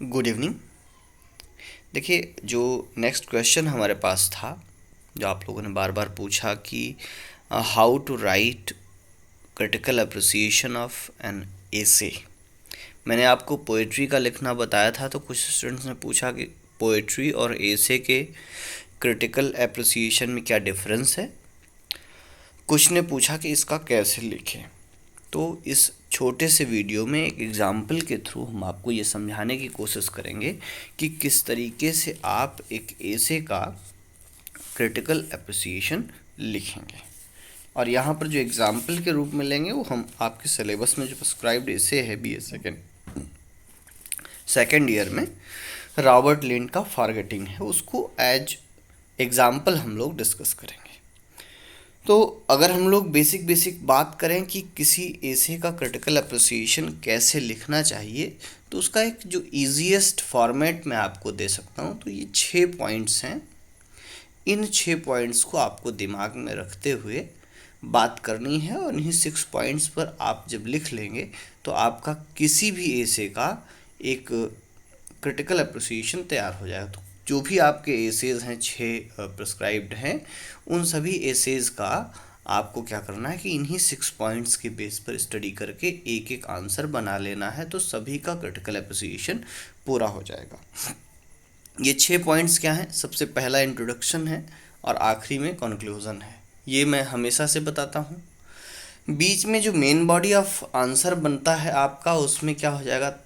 Good evening. देखिए, जो next question हमारे पास था, जो आप लोगों ने बार बार पूछा कि how to write critical appreciation of an essay. मैंने आपको पोएट्री का लिखना बताया था, तो कुछ स्टूडेंट्स ने पूछा कि पोएट्री और एसे के क्रिटिकल अप्रिसिएशन में क्या डिफरेंस है। कुछ ने पूछा कि इसका कैसे लिखें। तो इस छोटे से वीडियो में एक एग्ज़ाम्पल के थ्रू हम आपको ये समझाने की कोशिश करेंगे कि किस तरीके से आप एक एसे का क्रिटिकल अप्रिसिएशन लिखेंगे। और यहाँ पर जो एग्ज़ाम्पल के रूप में लेंगे वो हम आपके सिलेबस में जो प्रिस्क्राइब्ड एसे है बीए सेकेंड ईयर में, रॉबर्ट लिंड का फॉरगेटिंग है, उसको एज एग्ज़ाम्पल हम लोग डिस्कस करेंगे। तो अगर हम लोग बेसिक बात करें कि किसी एसे का क्रिटिकल अप्रिसिएशन कैसे लिखना चाहिए, तो उसका एक जो ईजीएस्ट फॉर्मेट मैं आपको दे सकता हूँ, तो ये 6 पॉइंट्स हैं। इन 6 पॉइंट्स को आपको दिमाग में रखते हुए बात करनी है, और इन्हीं 6 पॉइंट्स पर आप जब लिख लेंगे तो आपका किसी भी एसे का एक क्रिटिकल अप्रिसिएशन तैयार हो जाएगा। तो जो भी आपके एसेज हैं 6 प्रिस्क्राइब्ड हैं, उन सभी एसेज का आपको क्या करना है कि इन्हीं 6 पॉइंट्स के बेस पर स्टडी करके एक एक आंसर बना लेना है, तो सभी का क्रिटिकल अप्रिसिएशन पूरा हो जाएगा। ये 6 पॉइंट्स क्या हैं? सबसे पहला इंट्रोडक्शन है और आखिरी में कंक्लूजन है। ये मैं हमेशा से बताता हूँ। बीच में जो मेन बॉडी ऑफ आंसर बनता है आपका, उसमें क्या हो जाएगा,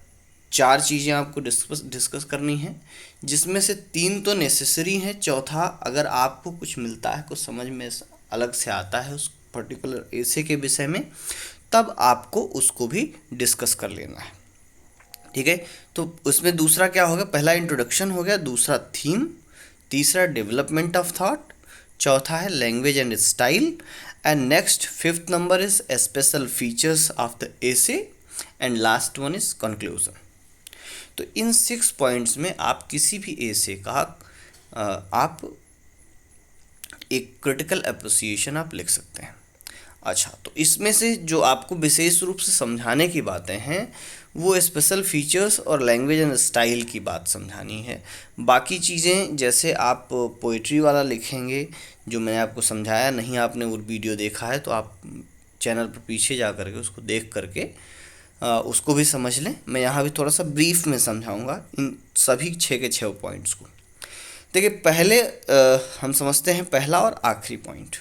4 चीज़ें आपको डिस्कस करनी है, जिसमें से 3 तो नेसेसरी हैं। चौथा, अगर आपको कुछ मिलता है, कुछ समझ में अलग से आता है उस पर्टिकुलर एसे के विषय में, तब आपको उसको भी डिस्कस कर लेना है। ठीक है, तो उसमें दूसरा क्या होगा, पहला इंट्रोडक्शन हो गया, दूसरा थीम, तीसरा डेवलपमेंट ऑफ थॉट, चौथा है language and style, and next 5th number is special features of the essay, and last one is conclusion. तो इन 6 पॉइंट्स में आप किसी भी एसे का आप एक क्रिटिकल अप्रिसिएशन आप लिख सकते हैं। अच्छा, तो इसमें से जो आपको विशेष रूप से समझाने की बातें हैं, वो स्पेशल फीचर्स और लैंग्वेज एंड स्टाइल की बात समझानी है। बाकी चीज़ें जैसे आप पोइट्री वाला लिखेंगे, जो मैंने आपको समझाया, नहीं आपने वो वीडियो देखा है तो आप चैनल पर पीछे जा करके उसको देख करके उसको भी समझ लें। मैं यहाँ भी थोड़ा सा ब्रीफ में समझाऊंगा इन सभी 6 के 6 पॉइंट्स को। देखिए, पहले हम समझते हैं पहला और आखिरी पॉइंट।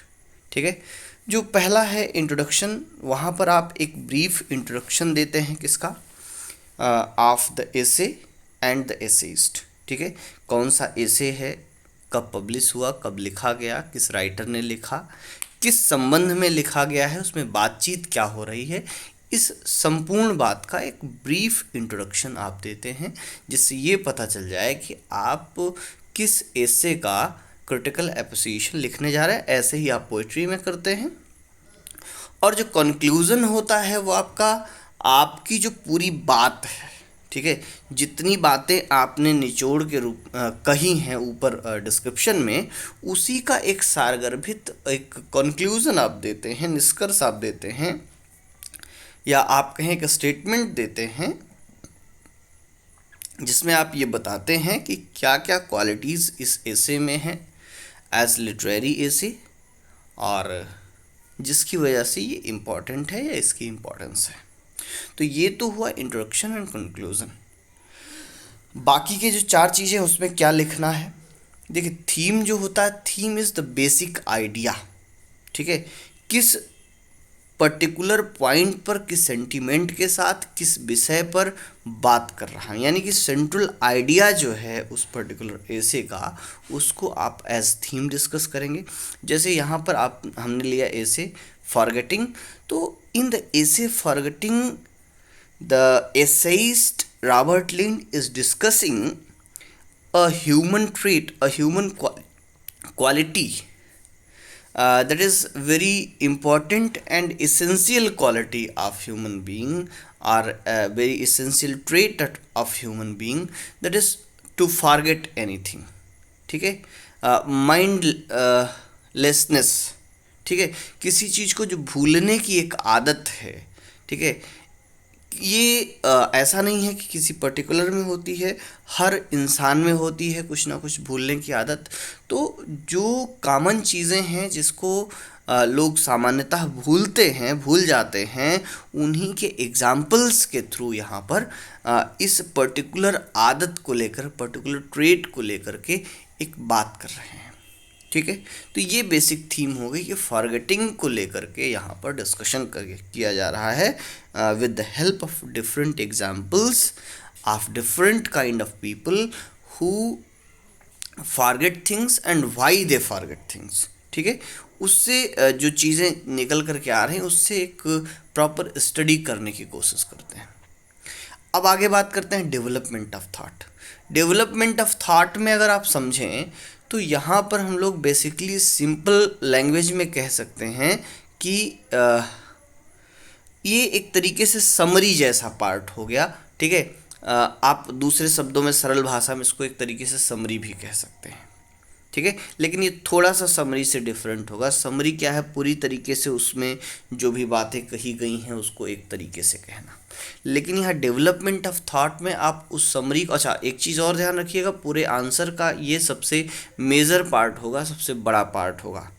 ठीक है, जो पहला है इंट्रोडक्शन, वहाँ पर आप एक ब्रीफ इंट्रोडक्शन देते हैं किसका, of the essay and the essayist. ठीक है, कौन सा एसे है, कब पब्लिश हुआ, कब लिखा गया, किस राइटर ने लिखा, किस संबंध में लिखा गया है, उसमें बातचीत क्या हो रही है, इस संपूर्ण बात का एक ब्रीफ इंट्रोडक्शन आप देते हैं, जिससे ये पता चल जाए कि आप किस एसे का क्रिटिकल अप्रिसिएशन लिखने जा रहे हैं। ऐसे ही आप पोइट्री में करते हैं। और जो कंक्लूज़न होता है वो आपकी जो पूरी बात है, ठीक है, जितनी बातें आपने निचोड़ के रूप कही हैं ऊपर डिस्क्रिप्शन में, उसी का एक सारगर्भित एक कंक्लूज़न आप देते हैं, निष्कर्ष आप देते हैं, या आप कहें एक स्टेटमेंट देते हैं, जिसमें आप ये बताते हैं कि क्या क्या क्वालिटीज़ इस एसे में हैं एज लिटरेरी एसे, और जिसकी वजह से ये इम्पॉर्टेंट है या इसकी इम्पोर्टेंस है। तो ये तो हुआ इंट्रोडक्शन एंड कंक्लूजन। बाकी के जो 4 चीज़ें हैं उसमें क्या लिखना है। देखिए, थीम जो होता है, theme is the basic idea. ठीक है, किस पर्टिकुलर पॉइंट पर, किस सेंटीमेंट के साथ, किस विषय पर बात कर रहा है, यानी कि सेंट्रल आइडिया जो है उस पर्टिकुलर एसे का, उसको आप एज थीम डिस्कस करेंगे। जैसे यहाँ पर हमने लिया एसे फॉरगेटिंग, तो in the essay forgetting the essayist Robert Lynd is discussing a human trait, a human quality that is very important and essential quality of human being, or a very essential trait of human being, that is to forget anything. ठीक है, mindlessness. ठीक है, किसी चीज़ को जो भूलने की एक आदत है। ठीक है, ये ऐसा नहीं है कि किसी पर्टिकुलर में होती है, हर इंसान में होती है कुछ ना कुछ भूलने की आदत। तो जो कॉमन चीज़ें हैं जिसको लोग सामान्यतः भूलते हैं, भूल जाते हैं, उन्हीं के एग्जाम्पल्स के थ्रू यहाँ पर इस पर्टिकुलर आदत को लेकर, पर्टिकुलर ट्रेट को लेकर के एक बात कर रहे हैं। ठीक है, तो ये बेसिक थीम हो गई कि फॉरगेटिंग को लेकर के यहाँ पर डिस्कशन किया जा रहा है with the help of different examples of different kind of people who forget things and why they forget things. ठीक है, उससे जो चीज़ें निकल करके आ रही हैं उससे एक प्रॉपर स्टडी करने की कोशिश करते हैं। अब आगे बात करते हैं development of thought. Development of thought में अगर आप समझें तो यहाँ पर हम लोग बेसिकली सिंपल लैंग्वेज में कह सकते हैं कि ये एक तरीके से समरी जैसा पार्ट हो गया। ठीक है, आप दूसरे शब्दों में, सरल भाषा में इसको एक तरीके से समरी भी कह सकते हैं। ठीक है, लेकिन ये थोड़ा सा समरी से डिफरेंट होगा। समरी क्या है, पूरी तरीके से उसमें जो भी बातें कही गई हैं उसको एक तरीके से कहना। लेकिन यहाँ डेवलपमेंट ऑफ थॉट में आप उस समरी को, अच्छा एक चीज़ और ध्यान रखिएगा, पूरे आंसर का ये सबसे मेजर पार्ट होगा, सबसे बड़ा पार्ट होगा।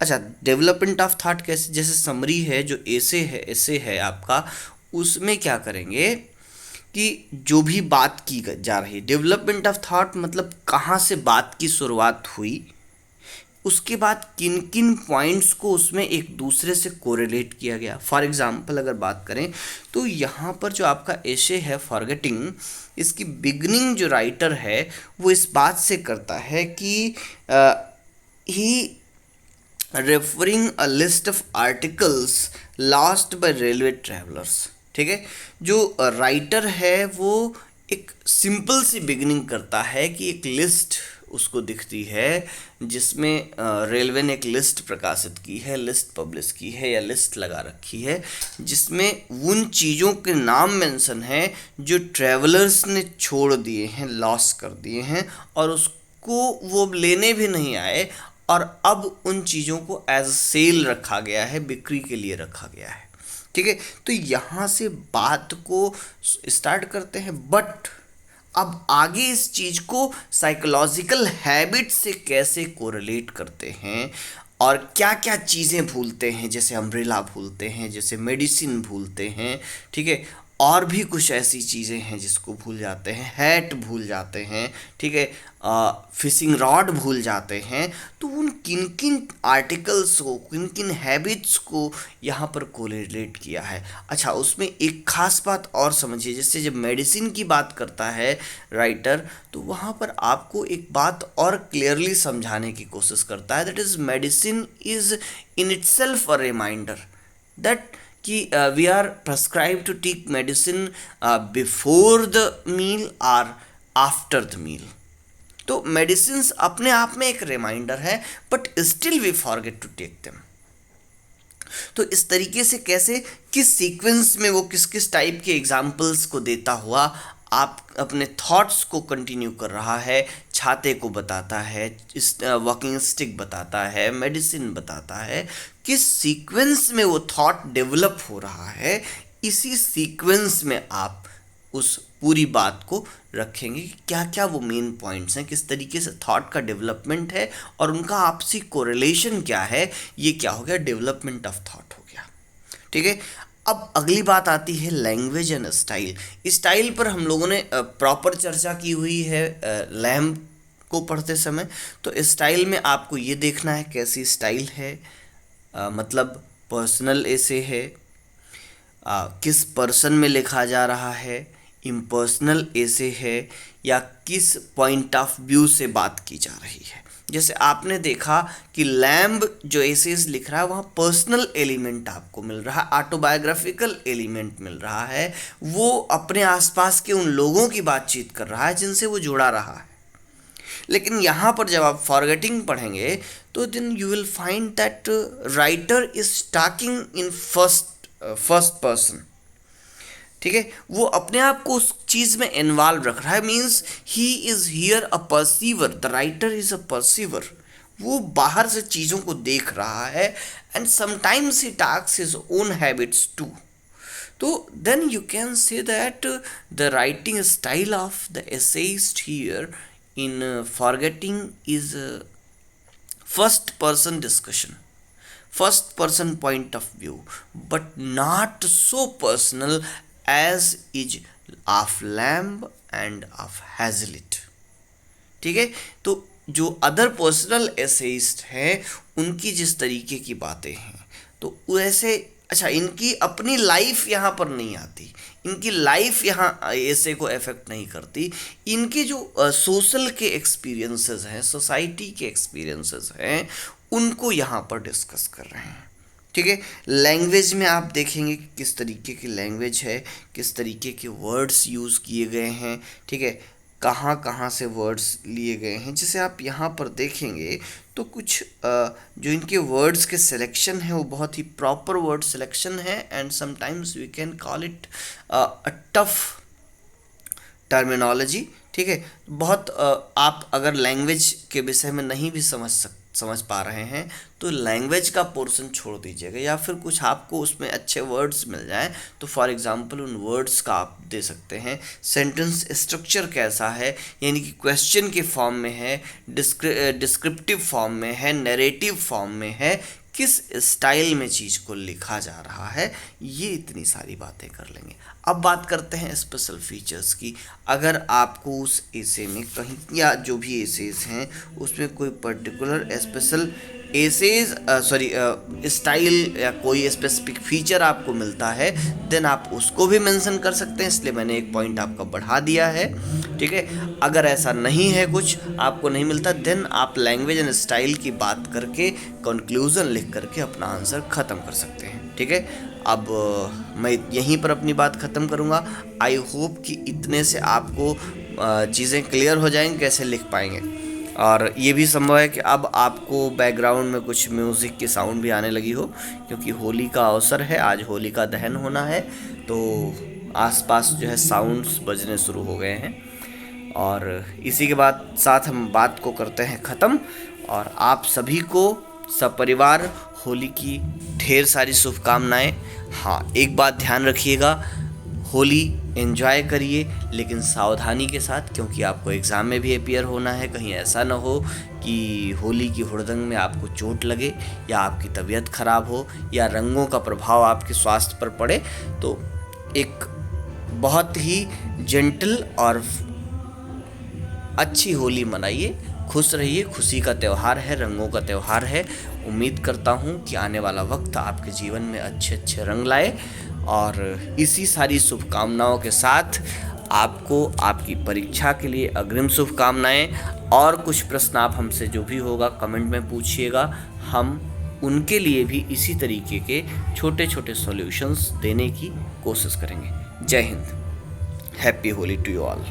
अच्छा, डेवलपमेंट ऑफ थॉट कैसे, जैसे समरी है, जो ऐसे है आपका, उसमें क्या करेंगे कि जो भी बात की जा रही है, डेवलपमेंट ऑफ थॉट मतलब कहाँ से बात की शुरुआत हुई, उसके बाद किन किन पॉइंट्स को उसमें एक दूसरे से कोरिलेट किया गया। फॉर एग्जांपल अगर बात करें तो यहाँ पर जो आपका एशे है फॉरगेटिंग, इसकी बिगनिंग जो राइटर है वो इस बात से करता है कि he referring a list of articles lost by railway travellers. ठीक है, जो राइटर है वो एक सिंपल सी बिगनिंग करता है कि एक लिस्ट उसको दिखती है जिसमें रेलवे ने एक लिस्ट प्रकाशित की है, लिस्ट पब्लिश की है या लिस्ट लगा रखी है, जिसमें उन चीज़ों के नाम मेंशन हैं जो ट्रैवलर्स ने छोड़ दिए हैं, लॉस कर दिए हैं, और उसको वो लेने भी नहीं आए, और अब उन चीज़ों को एज सेल रखा गया है, बिक्री के लिए रखा गया है। ठीक है, तो यहाँ से बात को स्टार्ट करते हैं, बट अब आगे इस चीज़ को साइकोलॉजिकल हैबिट से कैसे कोरिलेट करते हैं और क्या क्या चीज़ें भूलते हैं, जैसे अम्ब्रेला भूलते हैं, जैसे मेडिसिन भूलते हैं। ठीक है, और भी कुछ ऐसी चीज़ें हैं जिसको भूल जाते हैं, हैट भूल जाते हैं। ठीक है, फिशिंग रॉड भूल जाते हैं। तो उन किन किन आर्टिकल्स को, किन किन हैबिट्स को यहाँ पर कोरिलेट किया है। अच्छा, उसमें एक खास बात और समझिए, जैसे जब मेडिसिन की बात करता है राइटर, तो वहाँ पर आपको एक बात और क्लियरली समझाने की कोशिश करता है, that is medicine is in itself a reminder that कि we are prescribe to take medicine before the meal और आफ्टर द मील। तो मेडिसिन अपने आप में एक रिमाइंडर है, but still we forget to take them. तो इस तरीके से कैसे, किस सीक्वेंस में वो किस किस टाइप के एग्जाम्पल्स को देता हुआ आप अपने थॉट्स को कंटिन्यू कर रहा है। छाते को बताता है, वॉकिंग स्टिक बताता है, मेडिसिन बताता है, किस सीक्वेंस में वो थॉट डेवलप हो रहा है, इसी सीक्वेंस में आप उस पूरी बात को रखेंगे कि क्या क्या वो मेन पॉइंट्स हैं, किस तरीके से थॉट का डेवलपमेंट है और उनका आपसी कोरिलेशन क्या है। ये क्या हो गया, डेवलपमेंट ऑफ थॉट हो गया। ठीक है, अब अगली बात आती है लैंग्वेज एंड स्टाइल। स्टाइल पर हम लोगों ने प्रॉपर चर्चा की हुई है लैम्ब को पढ़ते समय। तो स्टाइल में आपको ये देखना है कैसी स्टाइल है, मतलब पर्सनल ऐसे है, किस पर्सन में लिखा जा रहा है, इम्पर्सनल ऐसे है, या किस पॉइंट ऑफ व्यू से बात की जा रही है। जैसे आपने देखा कि लैम्ब जो एसेज लिख रहा है वहाँ पर्सनल एलिमेंट आपको मिल रहा है, ऑटोबायोग्राफिकल एलिमेंट मिल रहा है, वो अपने आसपास के उन लोगों की बातचीत कर रहा है जिनसे वो जुड़ा रहा है। लेकिन यहाँ पर जब आप फॉरगेटिंग पढ़ेंगे तो then you will find that writer is talking in first person. ठीक है, वो अपने आप को उस चीज़ में इन्वॉल्व रख रहा है, means he is here a perceiver, the writer is a perceiver. वो बाहर से चीज़ों को देख रहा है, and sometimes he talks his own habits too. तो then you can say that the writing style of the essayist here in forgetting is first person discussion, first person point of view, but not so personal as is of Lamb and of Hazlitt. ठीक है, तो जो other personal essayist हैं उनकी जिस तरीके की बातें हैं, तो वैसे अच्छा इनकी अपनी लाइफ यहाँ पर नहीं आती, इनकी लाइफ यहाँ ऐसे को अफेक्ट नहीं करती, इनके जो सोशल के एक्सपीरियंसेस हैं, सोसाइटी के एक्सपीरियंसेस हैं, उनको यहाँ पर डिस्कस कर रहे हैं। ठीक है, लैंग्वेज में आप देखेंगे कि किस तरीके की लैंग्वेज है, किस तरीके के वर्ड्स यूज़ किए गए हैं, ठीक है, कहाँ कहाँ से वर्ड्स लिए गए हैं। जैसे आप यहाँ पर देखेंगे तो कुछ जो इनके वर्ड्स के सिलेक्शन है वो बहुत ही प्रॉपर वर्ड सिलेक्शन है, and sometimes we can call it a tough terminology. ठीक है, बहुत आप अगर लैंग्वेज के विषय में नहीं भी समझ पा रहे हैं तो लैंग्वेज का पोर्शन छोड़ दीजिएगा, या फिर कुछ आपको उसमें अच्छे वर्ड्स मिल जाएं तो फॉर एग्जांपल उन वर्ड्स का आप दे सकते हैं। सेंटेंस स्ट्रक्चर कैसा है, यानी कि क्वेश्चन के फॉर्म में है, डिस्क्रिप्टिव फॉर्म में है, नैरेटिव फॉर्म में है, किस स्टाइल में चीज़ को लिखा जा रहा है, ये इतनी सारी बातें कर लेंगे। अब बात करते हैं स्पेशल फीचर्स की। अगर आपको उस एसे में कहीं या जो भी एसेज हैं उसमें कोई पर्टिकुलर स्पेशल एसेज स्टाइल या कोई स्पेसिफिक फीचर आपको मिलता है, देन आप उसको भी मेंशन कर सकते हैं, इसलिए मैंने एक पॉइंट आपका बढ़ा दिया है। ठीक है, अगर ऐसा नहीं है, कुछ आपको नहीं मिलता, देन आप लैंग्वेज एंड स्टाइल की बात करके कंक्लूजन लिख करके अपना आंसर ख़त्म कर सकते हैं। ठीक है, अब मैं यहीं पर अपनी बात ख़त्म करूँगा। आई होप कि इतने से आपको चीज़ें क्लियर हो जाएंगी कैसे लिख पाएंगे, और ये भी संभव है कि अब आपको बैकग्राउंड में कुछ म्यूज़िक की साउंड भी आने लगी हो, क्योंकि होली का अवसर है, आज होली का दहन होना है, तो आसपास जो है साउंड्स बजने शुरू हो गए हैं। और इसी के बाद साथ हम बात को करते हैं ख़त्म, और आप सभी को सपरिवार होली की ढेर सारी शुभकामनाएं। हाँ, एक बात ध्यान रखिएगा, होली एंजॉय करिए लेकिन सावधानी के साथ, क्योंकि आपको एग्ज़ाम में भी अपीयर होना है। कहीं ऐसा ना हो कि होली की हुड़दंग में आपको चोट लगे, या आपकी तबीयत ख़राब हो, या रंगों का प्रभाव आपके स्वास्थ्य पर पड़े। तो एक बहुत ही जेंटल और अच्छी होली मनाइए, खुश रहिए। खुशी का त्यौहार है, रंगों का त्यौहार है। उम्मीद करता हूँ कि आने वाला वक्त आपके जीवन में अच्छे अच्छे रंग लाए, और इसी सारी शुभकामनाओं के साथ आपको आपकी परीक्षा के लिए अग्रिम शुभकामनाएं। और कुछ प्रश्न आप हमसे जो भी होगा कमेंट में पूछिएगा, हम उनके लिए भी इसी तरीके के छोटे छोटे सॉल्यूशंस देने की कोशिश करेंगे। जय हिंद, happy Holi to you all.